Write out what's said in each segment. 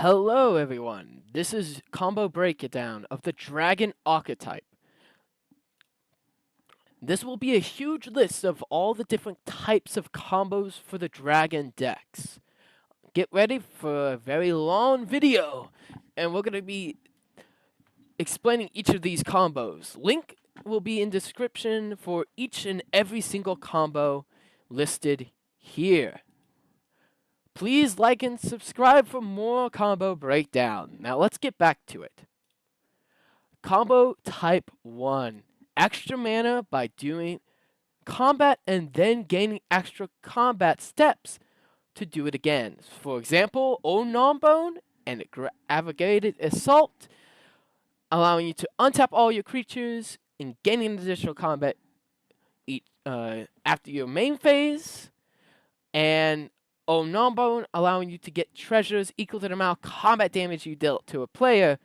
Hello everyone, this is combo breakdown of the dragon archetype. This will be a huge list of all the different types of combos for the dragon decks. Get ready for a very long video, and we're going to be explaining each of these combos. Link will be in description for each and every single combo listed here. Please like and subscribe for more combo breakdown. Now let's get back to it. Combo type 1. Extra mana by doing combat and then gaining extra combat steps to do it again. For example, Bone and Aggravated Assault, allowing you to untap all your creatures and gaining additional combat after your main phase. And Bone allowing you to get treasures equal to the amount of combat damage you dealt to a player.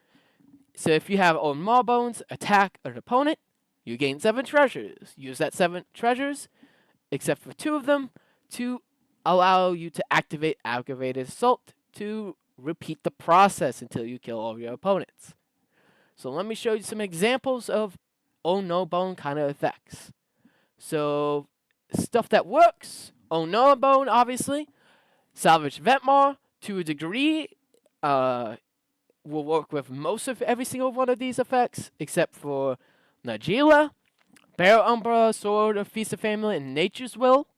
So if you have Bones attack an opponent, you gain 7 treasures. Use that 7 treasures, except for 2 of them, to allow you to activate Aggravated Assault to repeat the process until you kill all your opponents. So let me show you some examples of Bone kind of effects. So stuff that works, Bone obviously, Salvage Ventmar to a degree, will work with most of every single one of these effects, except for Najila, Bear Umbra, Sword of Feast of Family, and Nature's Will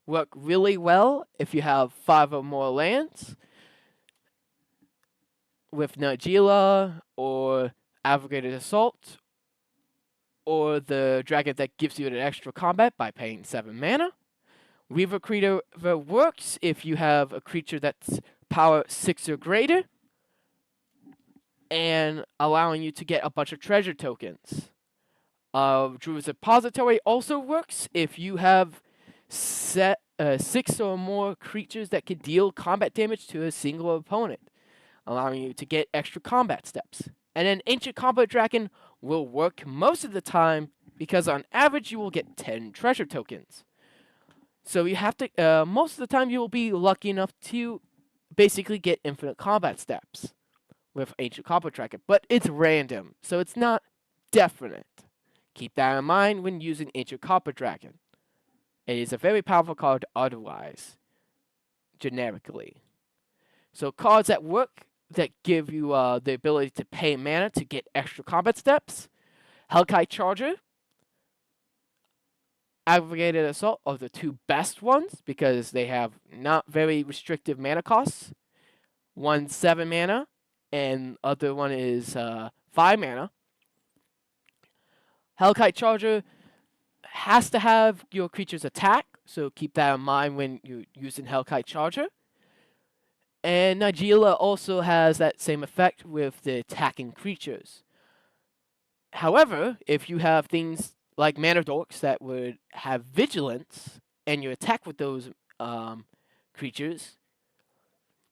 work really well if you have 5 or more lands. With Najila, or Aggravated Assault, or the dragon that gives you an extra combat by paying 7 mana. Weaver Creature works if you have a creature that's power 6 or greater, and allowing you to get a bunch of treasure tokens. Druid's Repository also works if you have 6 or more creatures that can deal combat damage to a single opponent, allowing you to get extra combat steps. And then Ancient Combat Dragon will work most of the time because on average you will get 10 treasure tokens. So you have to, most of the time you will be lucky enough to basically get infinite combat steps with Ancient Combat Dragon, but it's random, so it's not definite. Keep that in mind when using Ancient Combat Dragon. It is a very powerful card otherwise, generically. So cards that work that give you the ability to pay mana to get extra combat steps, Hellkite Charger, Aggravated Assault are the 2 best ones because they have not very restrictive mana costs. One's 7 mana, and other one is 5 mana. Hellkite Charger has to have your creatures attack, so keep that in mind when you're using Hellkite Charger. And Najila also has that same effect with the attacking creatures. However, if you have things like Mana Dorks that would have Vigilance, and you attack with those creatures,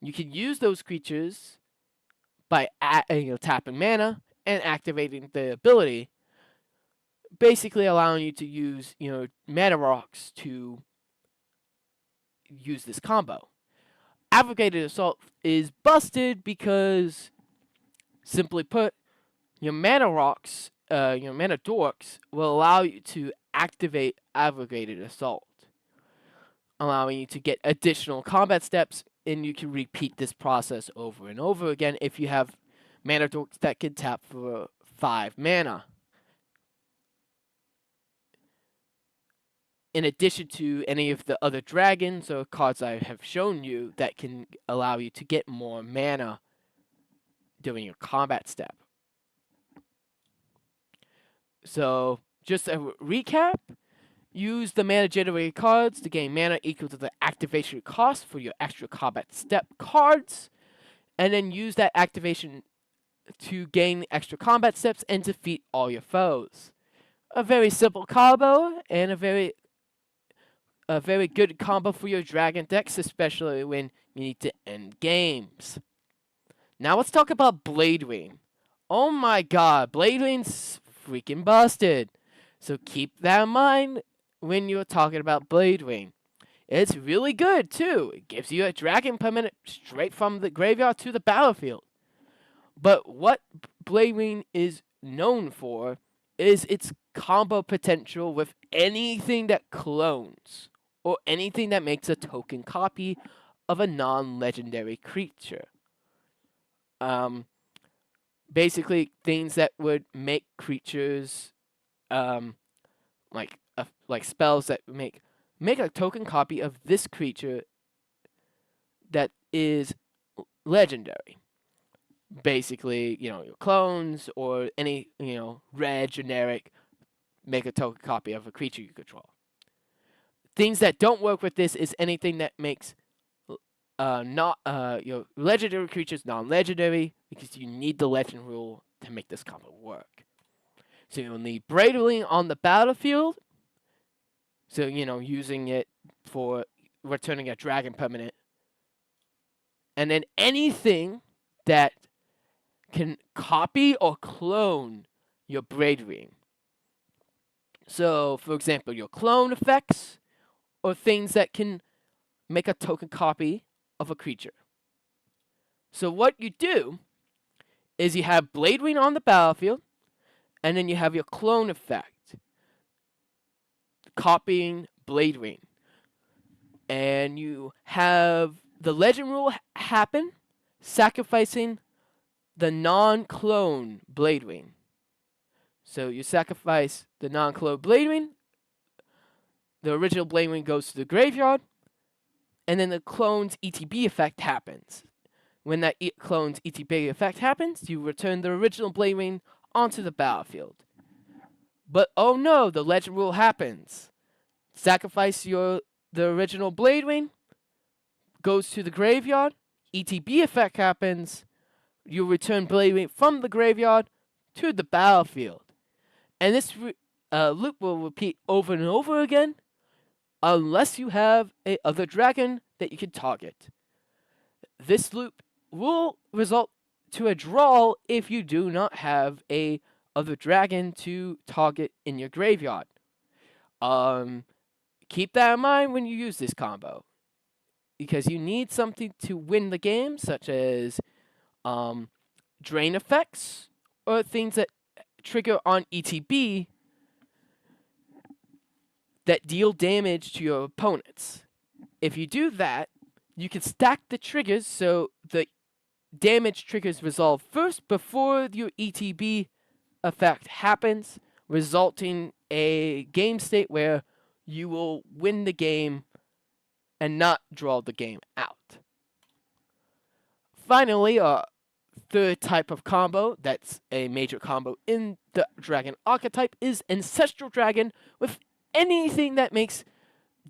you can use those creatures by tapping mana and activating the ability, basically allowing you to use Mana Rocks to use this combo. Aggravated Assault is busted because, simply put, your Mana Rocks, your Mana Dorks, will allow you to activate Aggravated Assault, allowing you to get additional combat steps, and you can repeat this process over and over again if you have Mana Dorks that can tap for 5 mana. In addition to any of the other dragons or cards I have shown you that can allow you to get more mana during your combat step. So, just a recap, use the mana generated cards to gain mana equal to the activation cost for your extra combat step cards, and then use that activation to gain extra combat steps and defeat all your foes. A very simple combo, and a very good combo for your dragon decks, especially when you need to end games. Now let's talk about Blade Rain. Oh my god, Blade Rain's freaking busted. So keep that in mind when you're talking about Blade Rain. It's really good too. It gives you a dragon permanent straight from the graveyard to the battlefield. But what Blade is known for is its combo potential with anything that clones or anything that makes a token copy of a non-legendary creature. Basically things that would make creatures like spells that make a token copy of this creature that is legendary. Basically, your clones or any, red generic make a token copy of a creature you control. Things that don't work with this is anything that makes not legendary creatures non-legendary, because you need the legend rule to make this combo work. So you'll need Bradling on the battlefield. So, using it for returning a dragon permanent. And then anything that can copy or clone your Bradling. So, for example, your clone effects or things that can make a token copy of a creature. So what you do is you have Bladewing on the battlefield, and then you have your clone effect, copying Bladewing. And you have the legend rule happen, sacrificing the non-clone Bladewing. So you sacrifice the non-clone Bladewing, the original Bladewing goes to the graveyard, and then the clone's ETB effect happens. When that clone's ETB effect happens, you return the original Bladewing onto the battlefield. But oh no, the legend rule happens. Sacrifice the original Bladewing, goes to the graveyard, ETB effect happens, you return Bladewing from the graveyard to the battlefield. And this loop will repeat over and over again, unless you have a other dragon that you can target. This loop will result to a draw if you do not have a other dragon to target in your graveyard. Keep that in mind when you use this combo, because you need something to win the game, such as drain effects or things that trigger on ETB that deal damage to your opponents. If you do that, you can stack the triggers so the damage triggers resolve first before your ETB effect happens, resulting a game state where you will win the game and not draw the game out. Finally, a third type of combo that's a major combo in the dragon archetype is Ancestral Dragon with anything that makes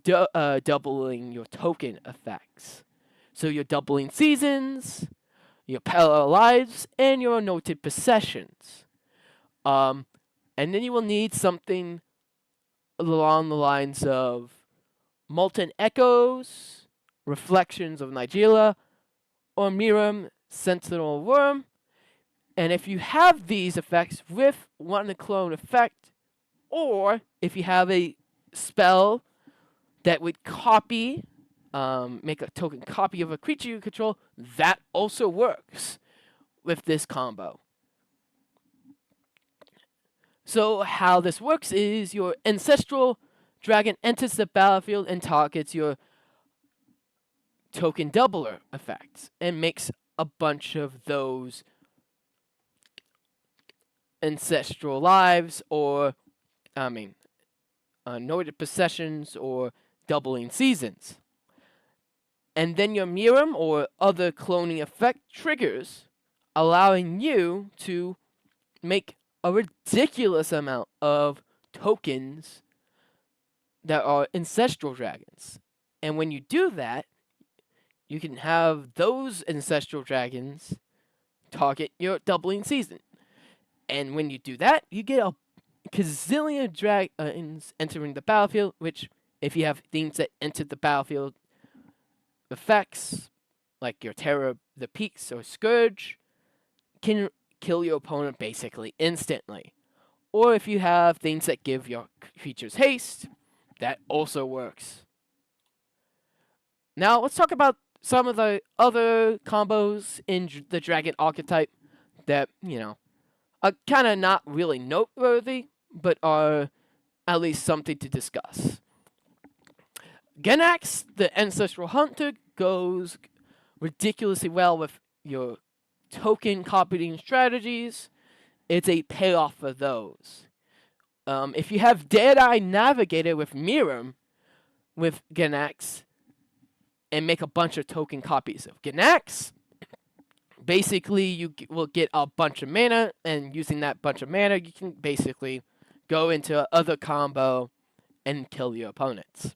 doubling your token effects. So you're doubling seasons, your parallel lives, and your noted possessions. And then you will need something along the lines of Molten Echoes, Reflections of Nigella, or Miram, Sentinel Worm. And if you have these effects with one clone effect, or if you have a spell that would copy, make a token copy of a creature you control, that also works with this combo. So how this works is your Ancestral Dragon enters the battlefield and targets your token doubler effects and makes a bunch of those ancestral lives or, noted possessions or doubling seasons. And then your Miram or other cloning effect triggers, allowing you to make a ridiculous amount of tokens that are Ancestral Dragons. And when you do that, you can have those Ancestral Dragons target your doubling season. And when you do that, you get a gazillion dragons entering the battlefield, which, if you have things that enter the battlefield effects, like your Terror of the Peaks or Scourge, can kill your opponent basically instantly. Or if you have things that give your creatures haste, that also works. Now let's talk about some of the other combos in the dragon archetype that, are kind of not really noteworthy, but are at least something to discuss. Genax, the Ancestral Hunter, goes ridiculously well with your token copying strategies. It's a payoff for those. If you have Deadeye Navigator with Miram with Genax and make a bunch of token copies of Genax, basically you will get a bunch of mana, and using that bunch of mana, you can basically go into other combo and kill your opponents.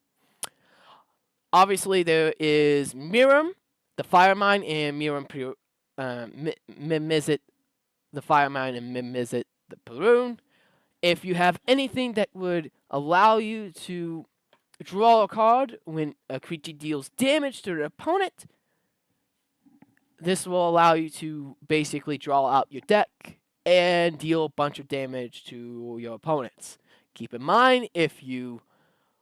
Obviously, there is Miram, the Fire Mine, and Miram Mimizit, the Fire Mine, and Mimizit, the Baroon. If you have anything that would allow you to draw a card when a creature deals damage to the opponent, this will allow you to basically draw out your deck and deal a bunch of damage to your opponents. Keep in mind, if you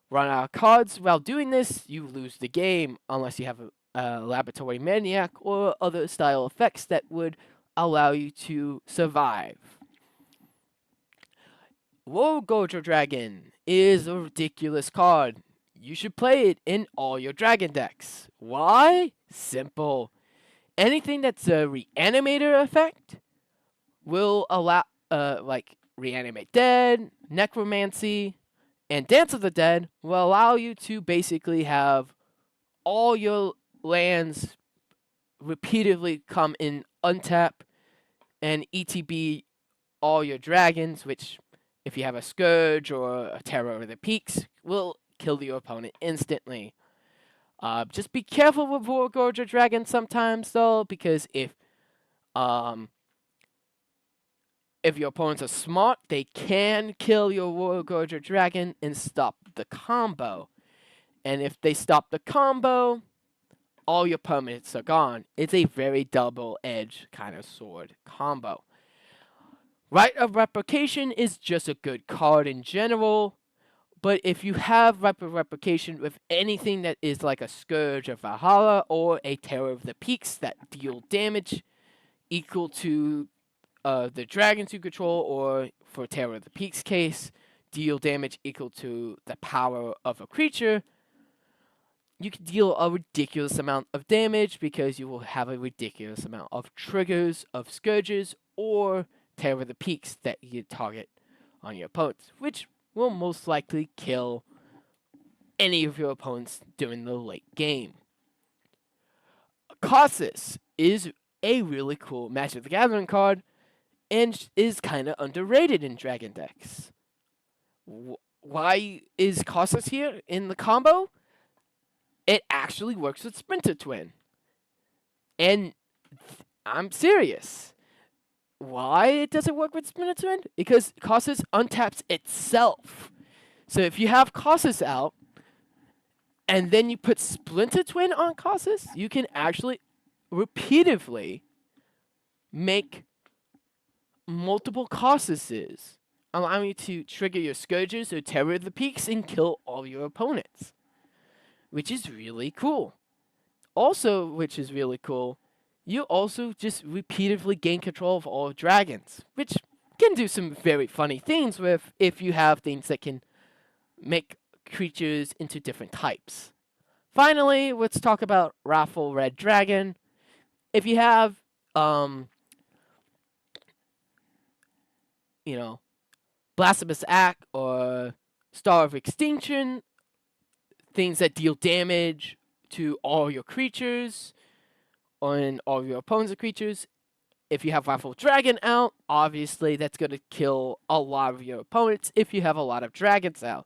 run out of cards while doing this, you lose the game unless you have a Laboratory Maniac or other style effects that would allow you to survive. War Gorger Dragon is a ridiculous card. You should play it in all your dragon decks. Why? Simple. Anything that's a reanimator effect will allow, like Reanimate Dead, Necromancy, and Dance of the Dead will allow you to basically have all your lands repeatedly come in untap and ETB all your dragons, which, if you have a Scourge or a Terror of the Peaks, will kill your opponent instantly. Just be careful with War Gorger Dragon sometimes, though, because if your opponents are smart, they can kill your War Gorger Dragon and stop the combo. And if they stop the combo, all your permanents are gone. It's a very double-edged kind of sword combo. Rite of Replication is just a good card in general, but if you have Rite of Replication with anything that is like a Scourge of Valhalla or a Terror of the Peaks that deal damage equal to the dragons you control, or for Terror of the Peaks case, deal damage equal to the power of a creature, you can deal a ridiculous amount of damage because you will have a ridiculous amount of triggers of Scourges or Terror of the Peaks that you target on your opponents, which will most likely kill any of your opponents during the late game. Colossus is a really cool Magic the Gathering card and is kind of underrated in Dragon decks. Why is Colossus here in the combo? It actually works with Splinter Twin. And I'm serious. Why does it work with Splinter Twin? Because Colossus untaps itself. So if you have Colossus out, and then you put Splinter Twin on Colossus, you can actually repeatedly make multiple Colossuses, allowing you to trigger your Scourges or Terror of the Peaks and kill all your opponents, which is really cool. Also, which is really cool, you also just repeatedly gain control of all dragons, which can do some very funny things with if you have things that can make creatures into different types. Finally, let's talk about Raffle Red Dragon. If you have, Blasphemous Act or Star of Extinction, things that deal damage to all your creatures and all your opponents' creatures. If you have Raffle Dragon out, obviously that's going to kill a lot of your opponents if you have a lot of dragons out.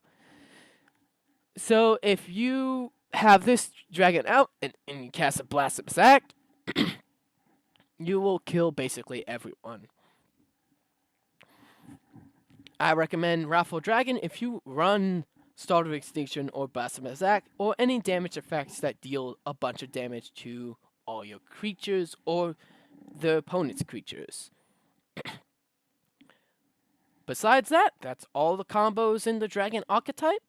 So if you have this dragon out and you cast a Blasphemous Act, you will kill basically everyone. I recommend Raffle Dragon if you run Star of Extinction or Blasphemous Act, or any damage effects that deal a bunch of damage to all your creatures or the opponent's creatures. Besides that, that's all the combos in the Dragon archetype.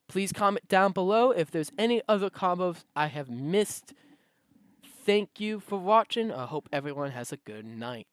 Please comment down below if there's any other combos I have missed. Thank you for watching. I hope everyone has a good night.